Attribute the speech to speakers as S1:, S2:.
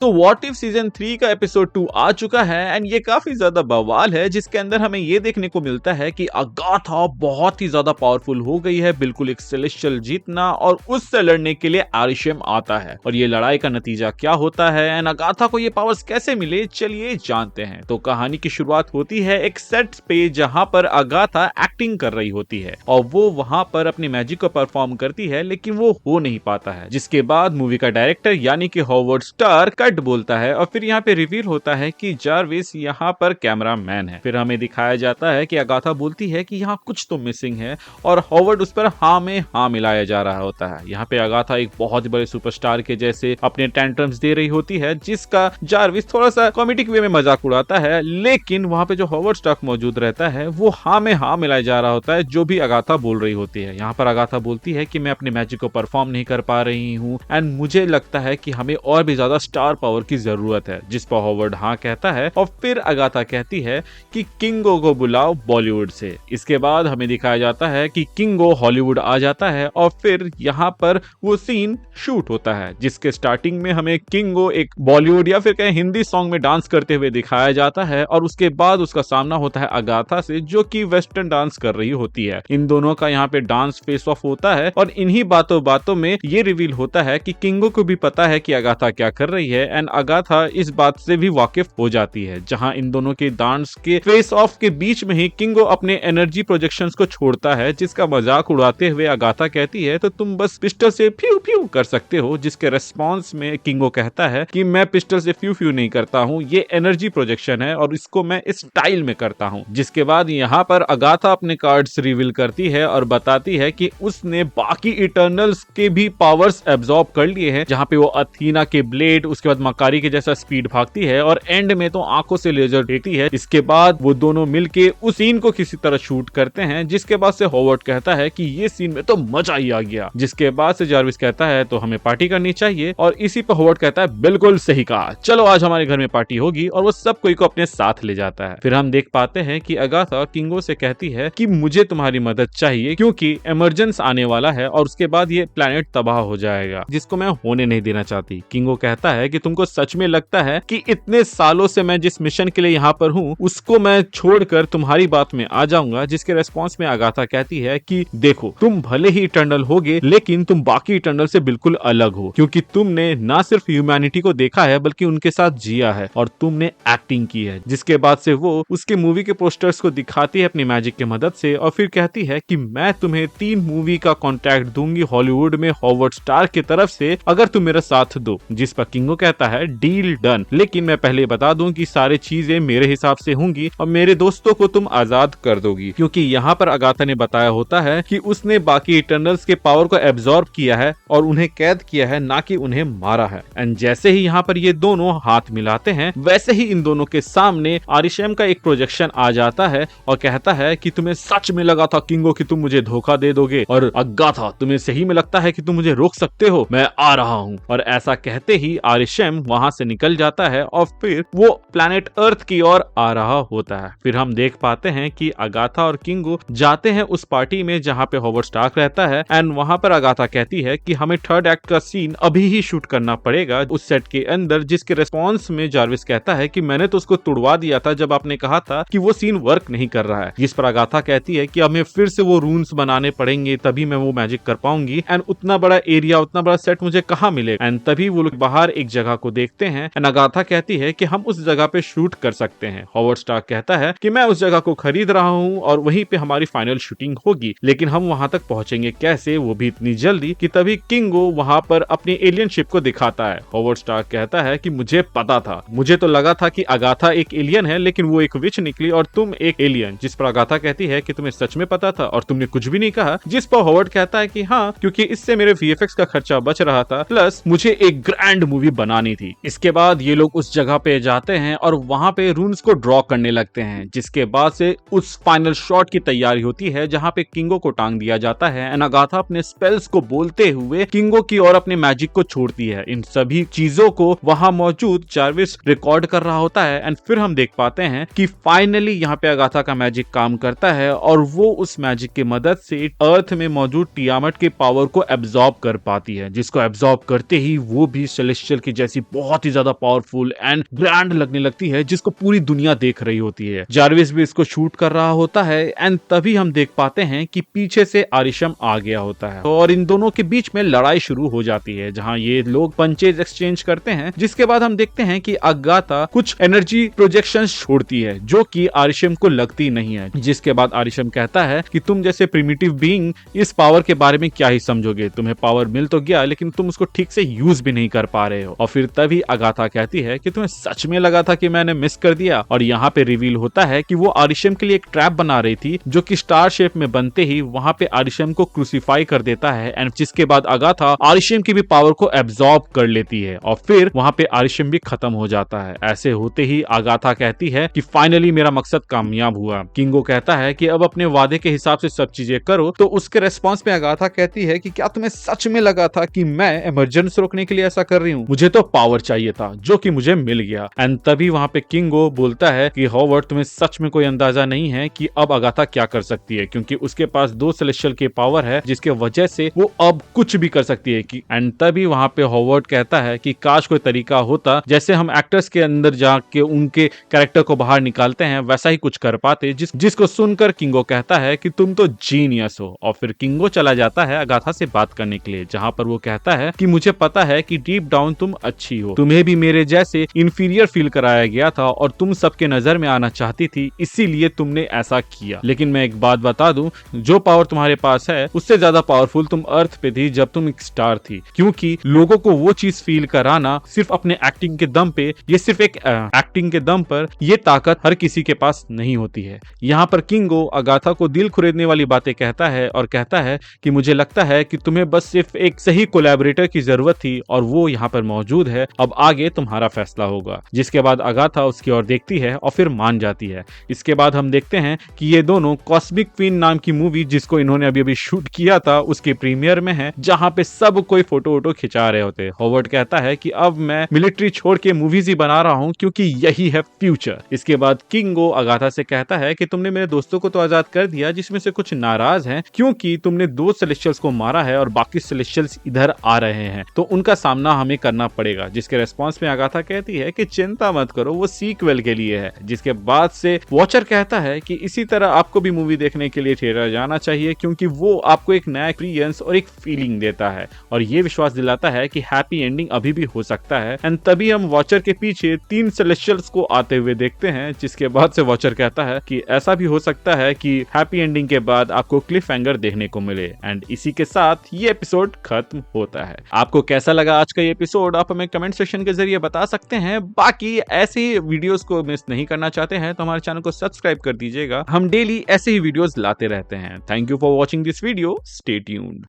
S1: तो what if season 3 का episode 2 आ चुका है एंड ये काफी ज्यादा बवाल है, जिसके अंदर हमें ये देखने को मिलता है कि अगाथा बहुत ही ज्यादा पावरफुल हो गई है, बिल्कुल एक सेलेस्टियल जीतना, और उससे लड़ने के लिए आरिशम आता है। और ये लड़ाई का नतीजा क्या होता है एंड अगाथा को ये पावर्स कैसे मिले, चलिए जानते हैं। तो कहानी की शुरुआत होती है एक सेट पे जहां पर अगाथा एक्टिंग कर रही होती है और वो वहां पर अपनी मैजिक को परफॉर्म करती है, लेकिन वो हो नहीं पाता है। जिसके बाद मूवी का डायरेक्टर यानी कि हॉवर्ड स्टार कट बोलता है और फिर यहाँ पे रिवील होता है कि जारविस यहाँ पर कैमरा मैन है। फिर हमें दिखाया जाता है कि अगाथा बोलती है कि यहाँ कुछ तो मिसिंग है और हॉवर्ड उस पर हाँ में हाँ मिलाया जा रहा होता है। यहाँ पे अगाथा एक बहुत बड़े सुपरस्टार के जैसे अपने टेंट्रम्स दे रही होती है, जिसका जारविस थोड़ा सा कॉमेडिक वे में मजाक उड़ाता है, लेकिन वहाँ पे जो हॉवर्ड स्टार मौजूद रहता है वो हाँ में हाँ मिलाया जा रहा होता है जो भी अगाथा बोल रही होती है। यहाँ पर अगाथा बोलती है कि मैं अपने मैजिक को परफॉर्म नहीं कर पा रही हूँ एंड मुझे लगता है कि हमें और भी ज्यादा स्टार पावर की जरूरत है, जिस पर हॉवर्ड हाँ कहता है और फिर अगाथा कहती है कि किंगो को बुलाओ बॉलीवुड से। इसके बाद हमें दिखाया जाता है कि किंगो हॉलीवुड आ जाता है और फिर यहाँ पर वो सीन शूट होता है, जिसके स्टार्टिंग में हमें किंगो एक बॉलीवुड या फिर कहीं हिंदी सॉन्ग में डांस करते हुए दिखाया जाता है और उसके बाद उसका सामना होता है अगाथा से, जो कि वेस्टर्न डांस कर रही होती है। इन दोनों का यहाँ पे डांस फेस ऑफ होता है और इन्हीं बातों में ये रिवील होता है कि किंगो को भी पता है कि अगाथा क्या कर रही है एंड अगाथा इस बात से भी वाकिफ हो जाती है। जहां इन दोनों के डांस के फेस ऑफ के बीच में ही किंगो अपने एनर्जी प्रोजेक्शंस को छोड़ता है, जिसका मजाक उड़ाते हुए अगाथा कहती है तो तुम बस पिस्टल से फ्यू फ्यू कर सकते हो, जिसके रेस्पॉन्स में किंगो कहता है कि मैं पिस्टल से फ्यू फ्यू नहीं करता हूँ, ये एनर्जी प्रोजेक्शन है और इसको मैं इस स्टाइल में करता हूँ। जिसके बाद यहाँ पर अगाथा अपने कार्ड्स रिवील करती है और बताती है कि उसने बाकी इटर्नल्स के भी पावर्स एब्जॉर्ब कर लिए हैं, जहाँ पे वो अथीना के ब्लेड, उसके बाद मकारी के जैसा स्पीड भागती है और एंड में तो आंखों से लेजर फेंकती है। इसके बाद वो दोनों मिलके उस सीन को किसी तरह शूट करते हैं, जिसके बाद से हॉवर्ड कहता है कि ये सीन में तो मजा ही आ गया। जिसके बाद से जारविस कहता है तो हमें पार्टी करनी चाहिए और इसी पर हॉवर्ड कहता है बिल्कुल सही कहा, चलो आज हमारे घर में पार्टी होगी, और वो सब कोई को अपने साथ ले जाता है। फिर हम देख पाते हैं कि अगाथा किंगो से कहती है कि मुझे तुम्हारी मदद चाहिए क्योंकि इमरजेंस आने वाला है और उसके बाद ये प्लेनेट तबाह हो जाएगा, जिसको मैं होने नहीं देना चाहती। किंगो कहता है कि तुमको सच में लगता है कि इतने सालों से मैं जिस मिशन के लिए यहाँ पर हूँ उसको मैं छोड़कर तुम्हारी बात में आ जाऊंगा, जिसके रेस्पॉन्स में अगाथा कहती है कि देखो तुम भले ही इटर्नल होगे लेकिन तुम बाकी इटर्नल से बिल्कुल अलग हो, क्योंकि तुमने ना सिर्फ ह्यूमैनिटी को देखा है बल्कि उनके साथ जिया है और तुमने एक्टिंग की है। जिसके बाद से वो उसके मूवी के पोस्टर्स को दिखाती है अपनी मैजिक की मदद से और फिर कहती है कि मैं तुम्हें 3 मूवी का कॉन्ट्रैक्ट दूंगी हॉलीवुड में हॉवर्ड स्टार की तरफ से अगर तुम मेरा साथ दो। जिस पर किंगो कहता है डील डन, लेकिन मैं पहले बता दूं कि सारी चीजें मेरे हिसाब से होंगी और मेरे दोस्तों को तुम आजाद कर दोगी, क्योंकि यहाँ पर अगाथा ने बताया होता है कि उसने बाकी इटर्नल्स के पावर को एब्जॉर्ब किया है और उन्हें कैद किया है, ना कि उन्हें मारा है। एंड जैसे ही यहाँ पर ये दोनों हाथ मिलाते हैं वैसे ही इन दोनों के सामने आरिशम का एक प्रोजेक्शन आ जाता है और कहता है कि तुम्हें सच में लगा था किंगो कि तुम मुझे धोखा दे दोगे, और अगाथा तुम्हें सही में लगता है कि तुम मुझे रोक सकते हो, मैं आ रहा हूँ। और ऐसा कहते ही आरिशम वहां से निकल जाता है और फिर वो प्लैनेट अर्थ की ओर आ रहा होता है। फिर हम देख पाते हैं कि अगाथा और किंगो जाते हैं उस पार्टी में जहाँ पे हॉवर्ड स्टार्क रहता है एंड वहां पर अगाथा कहती है कि हमें थर्ड एक्ट का सीन अभी ही शूट करना पड़ेगा उस सेट के अंदर, जिसके रेस्पॉन्स में जारविस कहता है कि मैंने तो उसको तुड़वा दिया था जब आपने कहा था कि वो सीन वर्क नहीं कर रहा है। जिस पर अगाथा कहती है कि हमें फिर से वो रून्स बनाने पड़ेंगे तभी मैं वो मैजिक कर पाऊंगी एंड उतना बड़ा एरिया, उतना बड़ा सेट मुझे कहाँ मिलेगा। एंड तभी वो लोग बाहर एक जगह को देखते हैं एंड अगाथा कहती है कि हम उस जगह पे शूट कर सकते हैं। हॉवर्ड स्टार्क कहता है कि मैं उस जगह को खरीद रहा हूँ और वहीं पे हमारी फाइनल शूटिंग होगी, लेकिन हम वहां तक पहुंचेंगे कैसे, वो भी इतनी जल्दी। कि तभी किंगो वहां पर अपनी एलियन शिप को दिखाता है। हॉवर्ड स्टार्क कहता है कि मुझे पता था, मुझे तो लगा था कि अगाथा एक एलियन है लेकिन वो एक विच निकली और तुम एक एलियन। जिस पर अगाथा कहती है कि तुम्हें सच में पता था और तुमने कुछ भी नहीं कहा। जिस पर हॉवर्ड कहता है कि हाँ, क्योंकि इससे मेरे वीएफएक्स का खर्चा बच रहा था, प्लस मुझे एक ग्रैंड मूवी बनानी थी। इसके बाद ये लोग उस जगह पे जाते हैं और वहां पे रून्स को ड्रॉ करने लगते हैं, जिसके बाद से उस फाइनल शॉट की तैयारी होती है जहां पे किंगो को टांग दिया जाता है एंड अगाथा अपने स्पेल्स को बोलते हुए किंगो की ओर अपने मैजिक को छोड़ती है। इन सभी चीजों को वहां मौजूद जारविस रिकॉर्ड कर रहा होता है एंड फिर हम देख पाते हैं कि फाइनली यहाँ पे अगाथा का मैजिक काम करता है और वो उस मैजिक की मदद से अर्थ में मौजूद टियामट के पावर को एब्जॉर्ब कर पाती है, जिसको एब्जॉर्ब करते ही वो भी सेलेस्टियल की जैसी जैसी बहुत ही ज्यादा पावरफुल एंड ग्रैंड लगने लगती है, जिसको पूरी दुनिया देख रही होती है। जारविस भी इसको शूट कर रहा होता है एंड तभी हम देख पाते हैं कि पीछे से आरिशम आ गया होता है और इन दोनों के बीच में लड़ाई शुरू हो जाती है, जहां ये लोग पंचेज एक्सचेंज करते हैं। जिसके बाद हम देखते हैं कि अगाथा कुछ एनर्जी प्रोजेक्शंस छोड़ती है जो कि आरिशम को लगती नहीं है। जिसके बाद आरिशम कहता है कि तुम जैसे प्रिमिटिव बीइंग इस पावर के बारे में क्या ही समझोगे, तुम्हें पावर मिल तो गया लेकिन तुम उसको ठीक से यूज भी नहीं कर पा रहे हो। और फिर तभी अगाथा कहती है कि तुम्हें सच में लगा था कि मैंने मिस कर दिया। और यहाँ पे रिवील होता है कि वो आरिशम के लिए एक ट्रैप बना रही थी जो कि स्टार शेप में बनते ही वहां पे आरिशम को क्रूसीफाई कर देता है एंड जिसके बाद अगाथा आरिशम की भी पावर को एब्जॉर्ब कर लेती है और फिर वहां पे आरिशम भी खत्म हो जाता है। ऐसे होते ही अगाथा कहती है कि फाइनली मेरा मकसद कामयाब हुआ। किंगो कहता है कि अब अपने वादे के हिसाब से सब चीजें करो। तो उसके रेस्पॉन्स में अगाथा कहती है कि क्या तुम्हें सच में लगा था कि मैं इमरजेंसी रोकने के लिए ऐसा कर रही हूँ? मुझे तो पावर चाहिए था जो कि मुझे मिल गया। एंड तभी वहां पे किंगो बोलता है कि हॉवर्ड तुम्हें सच में कोई अंदाजा नहीं है कि अब अगाथा क्या कर सकती है, क्योंकि उसके पास 2 सेलेस्टियल की पावर है जिसके वजह से वो अब कुछ भी कर सकती है। एंड तभी वहां पे हॉवर्ड कहता है कि काश कोई तरीका होता जैसे हम एक्टर्स के अंदर जाके उनके कैरेक्टर को बाहर निकालते हैं वैसा ही कुछ कर पाते। जिसको सुनकर किंगो कहता है कि तुम तो जीनियस हो। और फिर किंगो चला जाता है अगाथा से बात करने के लिए, जहां पर वो कहता है कि मुझे पता है कि डीप डाउन तुम अच्छी हो, तुम्हें भी मेरे जैसे इंफीरियर फील कराया गया था और तुम सबके नजर में आना चाहती थी, इसीलिए तुमने ऐसा किया। लेकिन मैं एक बात बता दूं, जो पावर तुम्हारे पास है उससे ज्यादा पावरफुल तुम अर्थ पे थी जब तुम एक स्टार थी, क्योंकि लोगों को वो चीज फील कराना सिर्फ अपने एक्टिंग के दम पे, ये सिर्फ एक एक्टिंग के दम पर, ये ताकत हर किसी के पास नहीं होती है। यहाँ पर किंगो अगाथा को दिल खुरेदने वाली बातें कहता है और कहता है कि मुझे लगता है कि तुम्हें बस सिर्फ एक सही कोलैबोरेटर की जरूरत थी और वो यहाँ पर मौजूद है, अब आगे तुम्हारा फैसला होगा। जिसके बाद अगाथा उसकी ओर देखती है और फिर मान जाती है। इसके बाद हम देखते हैं कि ये दोनों कॉस्मिक क्वीन नाम की मूवी, जिसको इन्होंने अभी शूट किया था, उसके प्रीमियर में है, जहां पे सब कोई फोटो वोटो खिंचा रहे होते। हॉवर्ड कहता है कि अब मैं मिलिट्री छोड़ के मूवीज ही बना रहा हूं क्योंकि यही है फ्यूचर। इसके बाद किंगो अगाथा से कहता है कि तुमने मेरे दोस्तों को तो आजाद कर दिया जिसमें से कुछ नाराज हैं क्योंकि तुमने 2 सेलेस्टियल्स को मारा है और बाकी सेलेस्टियल्स इधर आ रहे हैं, तो उनका सामना हमें करना पड़ेगा। जिसके रेस्पॉन्स में अगाथा कहती है कि चिंता मत करो, वो सीक्वल के लिए है। जिसके बाद से वॉचर कहता है कि इसी तरह आपको भी मूवी देखने के लिए थिएटर जाना चाहिए क्योंकि वो आपको एक नया एक्सपीरियंस और एक फीलिंग देता है और ये विश्वास दिलाता है कि हैप्पी एंडिंग अभी भी हो सकता है। एंड तभी हम वॉचर के पीछे 3 सेलेस्टियल्स को आते हुए देखते हैं। जिसके बाद से वॉचर कहता है कि ऐसा भी हो सकता है कि हैप्पी एंडिंग के बाद आपको क्लिफ हैंगर देखने को मिले। एंड इसी के साथ ये एपिसोड खत्म होता है। आपको कैसा लगा आज का ये एपिसोड, आप हमें कमेंट सेक्शन के जरिए बता सकते हैं। बाकी ऐसे वीडियोस को मिस नहीं करना चाहते हैं तो हमारे चैनल को सब्सक्राइब कर दीजिएगा, हम डेली ऐसे ही वीडियोस लाते रहते हैं। Thank you for watching this video, stay tuned.